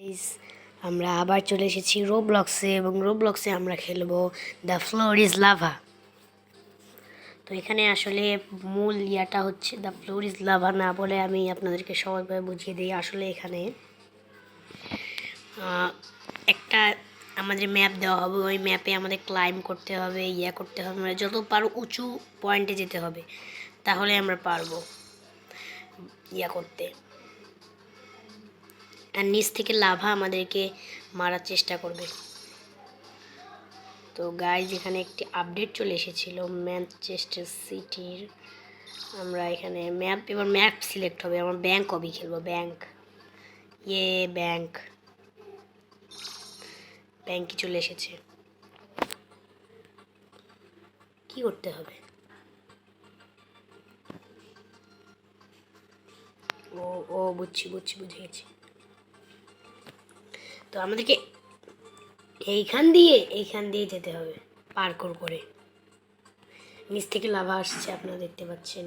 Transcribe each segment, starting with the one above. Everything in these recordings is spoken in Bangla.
গাইস, আমরা আবার চলে এসেছি রোবলক্সে এবং রোবলক্সে আমরা খেলবো দ্য ফ্লোর ইজ লাভা। তো এখানে আসলে মূল ইয়াটা হচ্ছে দ্য ফ্লোর ইজ লাভা না বলে আমি আপনাদেরকে সহজভাবে বুঝিয়ে দিই। আসলে এখানে একটা আমাদের ম্যাপ দেওয়া হবে, ওই ম্যাপে আমাদের ক্লাইম্ব করতে হবে, করতে হবে, মানে যত পারো উঁচু পয়েন্টে যেতে হবে, তাহলে আমরা পারবো করতে। আর নিচ থেকে লাভা আমাদেরকে মারার চেষ্টা করবে। তো গাইজ, এখানে একটি আপডেট চলে এসেছিল ম্যানচেস্টার সিটির। আমরা এখানে এবার ম্যাপ সিলেক্ট হবে। আমার ব্যাংক কবি খেলবো, ব্যাংকই চলে এসেছে। কি করতে হবে? ও বুঝে গেছি। তো আমাদেরকে এইখান দিয়ে যেতে হবে পার্কোর করে। নিচ থেকে লাভা আসছে, আপনারা দেখতে পাচ্ছেন।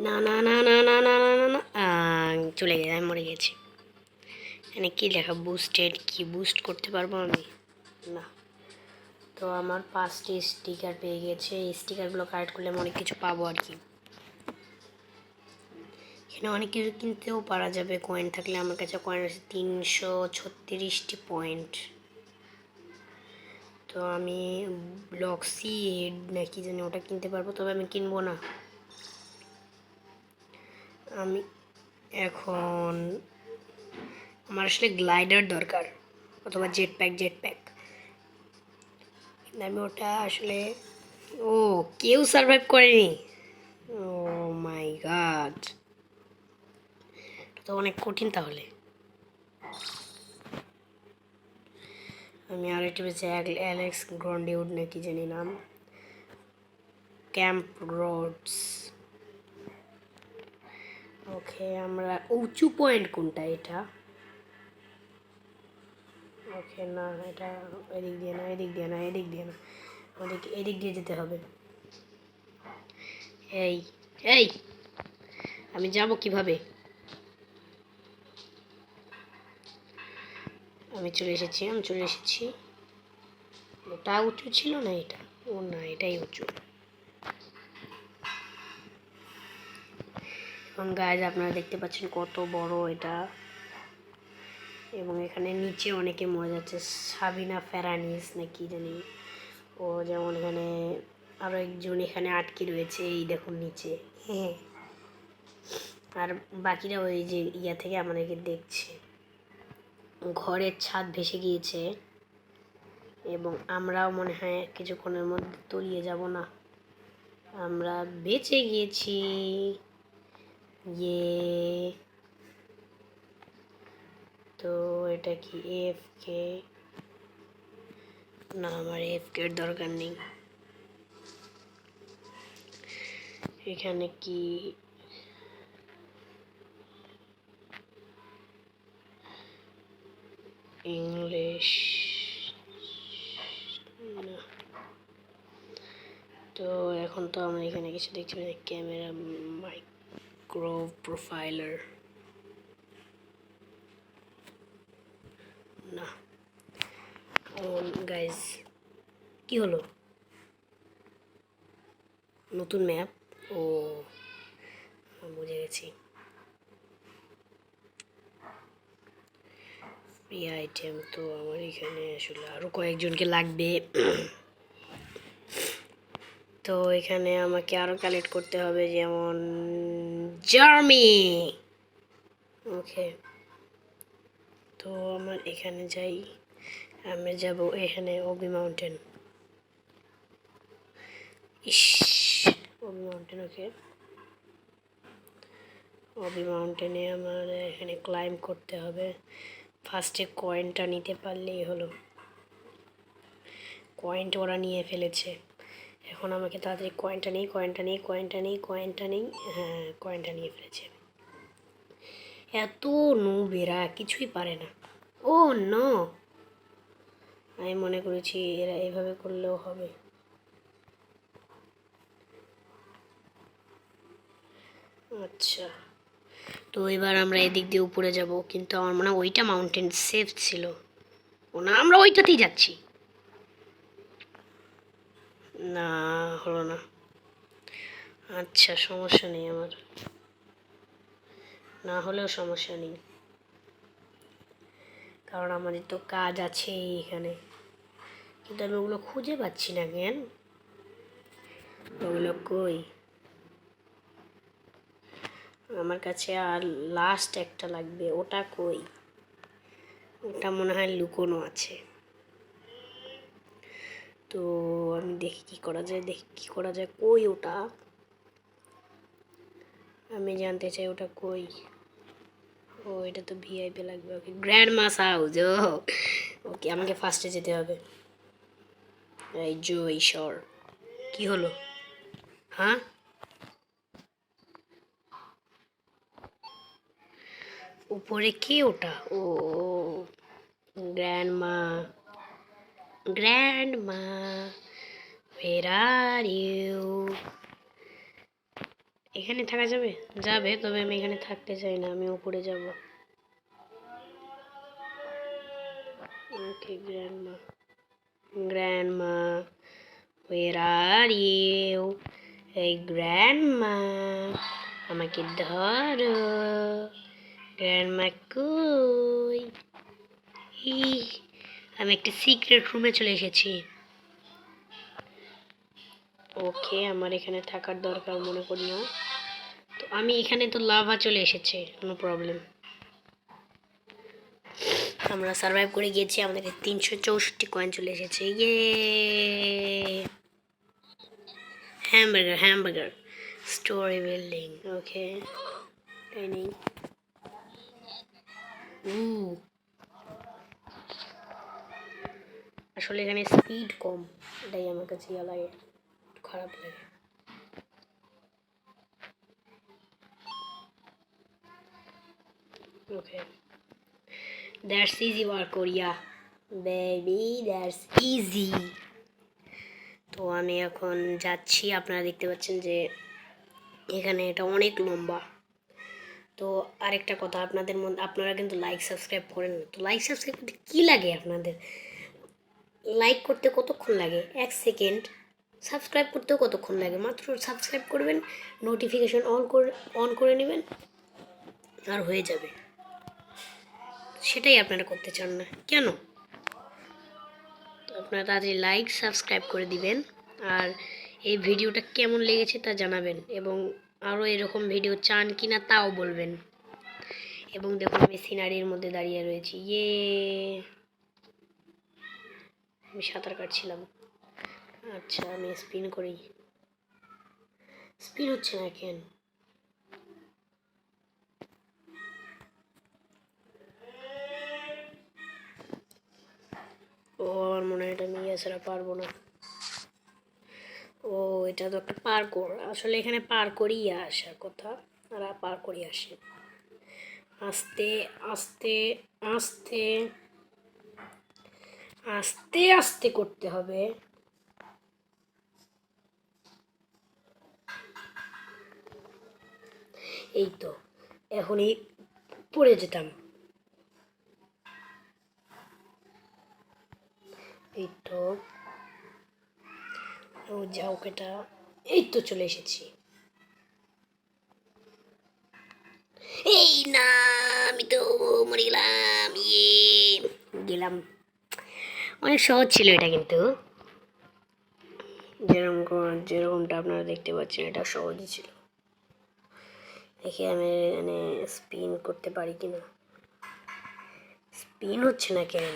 না না না না না না না না না চলে গেছে, আমি মরে গেছি। এখানে কি লেখা বুস্টেড? কি বুস্ট করতে পারবো আমি? না। তো আমার 5টি স্টিকার পেয়ে গেছে। এই স্টিকারগুলো কালেক্ট করলে আমি অনেক কিছু পাবো আর কি। এখানে অনেক কিছু কিনতেও পারা যাবে কয়েন থাকলে। আমার কাছে কয়েন আছে 336টি পয়েন্ট। তো আমি ব্লক্সি হেড না কি জানি ওটা কিনতে পারবো, তবে আমি কিনবো না। আমি এখন আমার আসলে গ্লাইডার দরকার, অথবা জেট প্যাক। আমি ওটা আসলে কেউ সার্ভাইভ করেনি। ও মাই গড, তো অনেক কঠিন। তাহলে আমি আর একটু বেশি অ্যালেক্স গ্রন্ডিউড না কি জানি নাম, ক্যাম্প রোডস। ওকে, আমরা উঁচু পয়েন্ট কোনটা? এটা ওকে না, এটা এদিক দিয়ে না আমাদেরকে এদিক দিয়ে যেতে হবে। এই এই আমি যাব কিভাবে? আমি চলে এসেছি। ওটা উঁচু ছিল না, এটা না, এটাই উঁচু। এবং গাইজ, আপনারা দেখতে পাচ্ছেন কত বড় এটা। এবং এখানে নিচে অনেকে মরে যাচ্ছে, সাবিনা ফেরানিস না কি জানি ও, যেমন এখানে আরও একজন এখানে আটকে রয়েছে, এই দেখুন নিচে। হ্যাঁ, আর বাকিরা ওই যে থেকে আমাদেরকে দেখছে। ঘরের ছাদ ভেসে গিয়েছে এবং আমরাও মনে হয় কিছুক্ষণের মধ্যে তলিয়ে যাব। না, আমরা বেঁচে গিয়েছি। তো এটা কি এফকে? না, আমার এফকে এর দরকার নেই। এখানে কি ইংলিশ? না। তো এখন তো আমরা এখানে কিছু দেখছি না। ক্যামেরা মাইক্রো প্রোফাইলার না। গাইজ, কি হলো? নতুন ম্যাপ? ও, বুঝে গেছি। ফ্রি আইটেম তো আমার এখানে আসলে আরও কয়েকজনকে লাগবে। তো এখানে আমাকে আরও কালেক্ট করতে হবে, যেমন জার্মি। ওকে, তো আমার এখানে যাই। আমরা যাব এখানে obby mountain. Obby mountain. Okay, obby মাউন্টেনে আমার এখানে ক্লাইম্ব করতে হবে। ফার্স্টে কয়েনটা নিতে পারলেই হলো। কয়েনটা ওরা নিয়ে ফেলেছে। এখন আমাকে তাড়াতাড়ি কয়েনটা নেই। হ্যাঁ, কয়েনটা নিয়ে ফেলেছে। এত নুবেরা কিছুই পারে না। ও নো, আমি মনে করেছি এরা এভাবে করলেও হবে। আচ্ছা, তো এবার আমরা এদিক দিয়ে উপরে যাব, কিন্তু আমার মনে হয় ওইটা মাউন্টেন সেফ ছিল। ও না, আমরা ওইটাতেই যাচ্ছি। না, হলো না। আচ্ছা, সমস্যা নেই আমার, না হলেও সমস্যা নেই, কারণ আমাদের তো কাজ আছে এখানে। কিন্তু আমি ওগুলো খুঁজে পাচ্ছি না কেন, ওগুলো কই? আমার কাছে আর লাস্ট একটা লাগবে, ওটা কই? ওটা মনে হয় লুকোনো আছে। তো আমি দেখি কি করা যায়, কই ওটা? আমি জানতে চাই ওটা কই। ও, এটা তো ভিআইপি লাগবে। ওকে, গ্র্যান্ড মাস হাউস। ও ওকে, আমাকে ফার্স্টে যেতে হবে। এই জো ঈশ্বর, কি হলো? হ্যাঁ, উপরে কি ওটা? ও, গ্র্যান্ড মা, গ্র্যান্ড মা, where are you? এখানে থাকা যাবে? যাবে, তবে আমি এখানে থাকতে চাই না, আমি উপরে যাব। Okay, grandma, grandma, where are you? এই গ্র্যান্ডমা, আমাকে ধরো। গ্র্যান্ডমা কই? ই, আমি একটা সিক্রেট রুমে চলে এসেছি। ওকে, আমার এখানে থাকার দরকার মনে করি না। তো আমি এখানে তো লাভা চলে এসেছে, নো প্রবলেম। আমরা সার্ভাইভ করে গিয়েছি, আমাদের 364 কয়েন চলে এসেছে। ইয়ে, হ্যামবার্গার, হ্যামবার্গার, স্টোরি বিল্ডিং। ওকে, ট্রেনিং। আসলে এখানে স্পিড কম, এটাই আমার কাছে ইয়া লাগে, খারাপ লাগে। ওকে, দ্যাটস ইজি ওয়ার্ক কোরিয়া বেবি, দ্যাটস ইজি। তো আমি এখন যাচ্ছি, আপনারা দেখতে পাচ্ছেন যে এখানে এটা অনেক লম্বা। তো আরেকটা কথা, আপনাদের মধ্যে আপনারা কিন্তু লাইক সাবস্ক্রাইব করেন না। তো লাইক সাবস্ক্রাইব করতে কী লাগে আপনাদের? লাইক করতে কতক্ষণ লাগে? 1 সেকেন্ড। সাবস্ক্রাইব করতেও কতক্ষণ লাগে? মাত্র সাবস্ক্রাইব করবেন, নোটিফিকেশন অন করে নেবেন, আর হয়ে যাবে। সেটাই আপনারা করতে চান না কেন? তো আপনারা তাড়াতাড়ি লাইক সাবস্ক্রাইব করে দিবেন, আর এই ভিডিওটা কেমন লেগেছে তা জানাবেন, এবং আরও এরকম ভিডিও চান কি না তাও বলবেন। এবং দেখুন, আমি সিনারির মধ্যে দাঁড়িয়ে রয়েছি। ইয়ে, আমি সাঁতার কাটছিলাম। আচ্ছা, আমি স্পিন করি। স্পিন হচ্ছে না কেন? ও, আমার মনে হয় এটা আমি ছাড়া পারবো না। ও, এটা তো একটা পার্কোর। আসলে এখানে পার্কোরই আসার কথা, আর পার্কোরই আসে। আস্তে আস্তে আস্তে আস্তে আস্তে করতে হবে। এই তো, এখনই পড়ে যেতাম। এই তো, ও যাও কেটা, এই তো চলে এসেছি। এই না, আমি তো মরে গেলাম। ইয়ে, গেলাম। অনেক সহজ ছিল এটা, কিন্তু যেরকমটা আপনারা দেখতে পাচ্ছেন, এটা সহজই ছিল। দেখি আমি এখানে স্পিন করতে পারি কিনা। স্পিন হচ্ছে না কেন?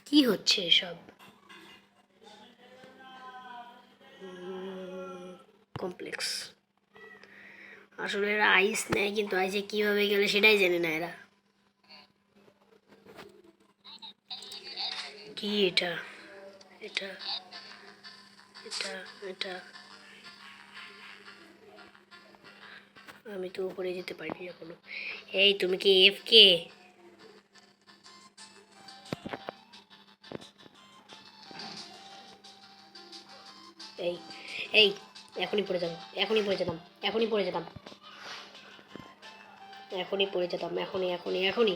কি হচ্ছে এসব? কমপ্লেক্স। আসলে এরা আইস নেয়, কিন্তু আইসে কিভাবে গেলে সেটাই জানে না এরা। কি এটা? এটা এটা এটা আমি তো উপরে যেতে পারিনি এখনো। এই, তুমি কি এফ কে? এই এই এখনই পড়ে যাবো, এখনই পড়ে যেতাম, এখনই পড়ে যেতাম, এখনই পড়ে যেতাম, এখনই এখনই এখনই।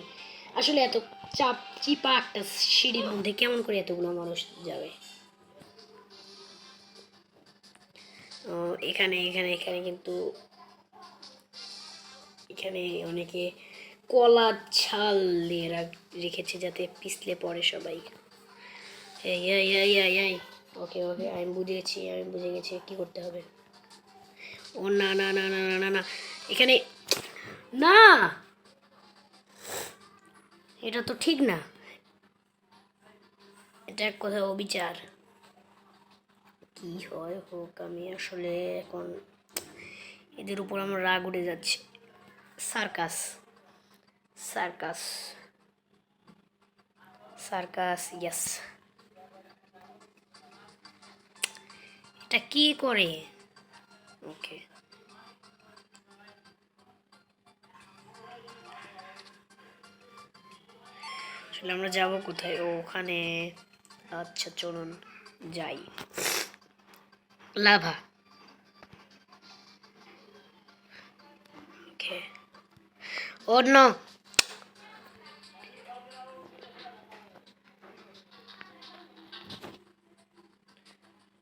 আসলে এত চাপ চিপা একটা সিঁড়ির মধ্যে কেমন করে এতগুলো মানুষ যাবে? এখানে এখানে এখানে কিন্তু এখানে অনেকে কলার ছাল দিয়ে রেখেছে যাতে পিছলে পড়ে সবাই। এই এই এই এই এই ওকে ওকে, আমি বুঝেছি, আমি বুঝে গেছি কী করতে হবে। ও না না না না না না না, এখানে না, এটা তো ঠিক না, এটা এক কথা অবিচার। কি হয় হোক, আমি আসলে এখন এদের উপর আমার রাগ উঠে যাচ্ছে। Circus, circus, circus, yes. এটা কি করে? ওকে, আসলে আমরা যাব কোথায়? ওখানে, আচ্ছা চলুন যাই। লাভা, ওকে। ও নো,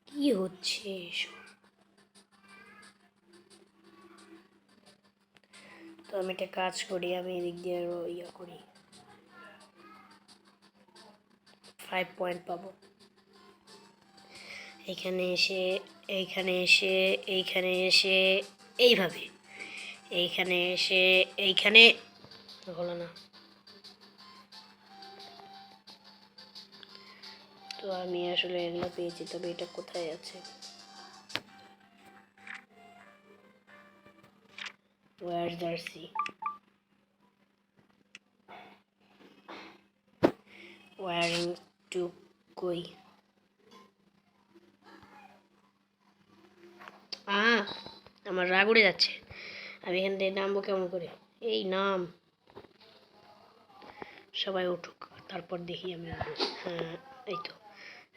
কি হচ্ছে এসব? তো আমি একটা কাজ করি, আমি এদিক দিয়ে আরো ইয়া করি, 5 পয়েন্ট পাবো। এখানে এসে, এইখানে এসে, এইখানে এসে, এইভাবে, এইখানে এসে, এইখানে হলো না। তো আমি আসলে এগুলো পেয়েছি, তবে এটা কোথায় আছে? ওয়ার জার্সি, ওয়ারিং টু কই? আমার রাগ উড়ে যাচ্ছে, আমি এখান থেকে নামবো কেমন করে? এই নাম, সবাই উঠুক, তারপর দেখি আমি উঠবো। হ্যাঁ, এই তো,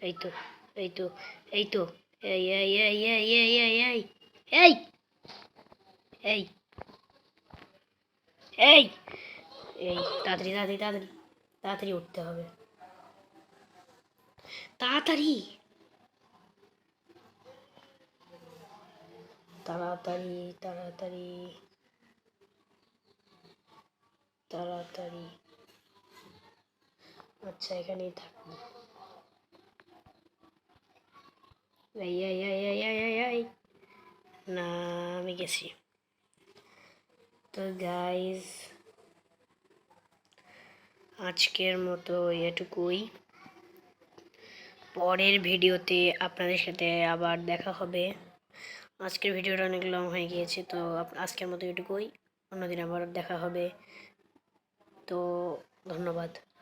এই তো, এই তো, এই তো, এই এই এই এই এই এই এই এই এই এই এই, তাড়াতাড়ি তাড়াতাড়ি তাড়াতাড়ি তাড়াতাড়ি উঠতে হবে, তাড়াতাড়ি তাড়াতাড়ি তাড়াতাড়ি তাড়াতাড়ি। আচ্ছা, এখানেই থাকবো। এই এই এই এই এই এই এই, না, আমি গেছি। তো গাইজ, আজকের মতো এটুকুই। পরের ভিডিওতে আপনাদের সাথে আবার দেখা হবে। আজকের ভিডিওটা অনেক লং হয়ে গিয়েছে, তো আজকের মতো এটুকুই। অন্যদিন আবার দেখা হবে। তো ধন্যবাদ।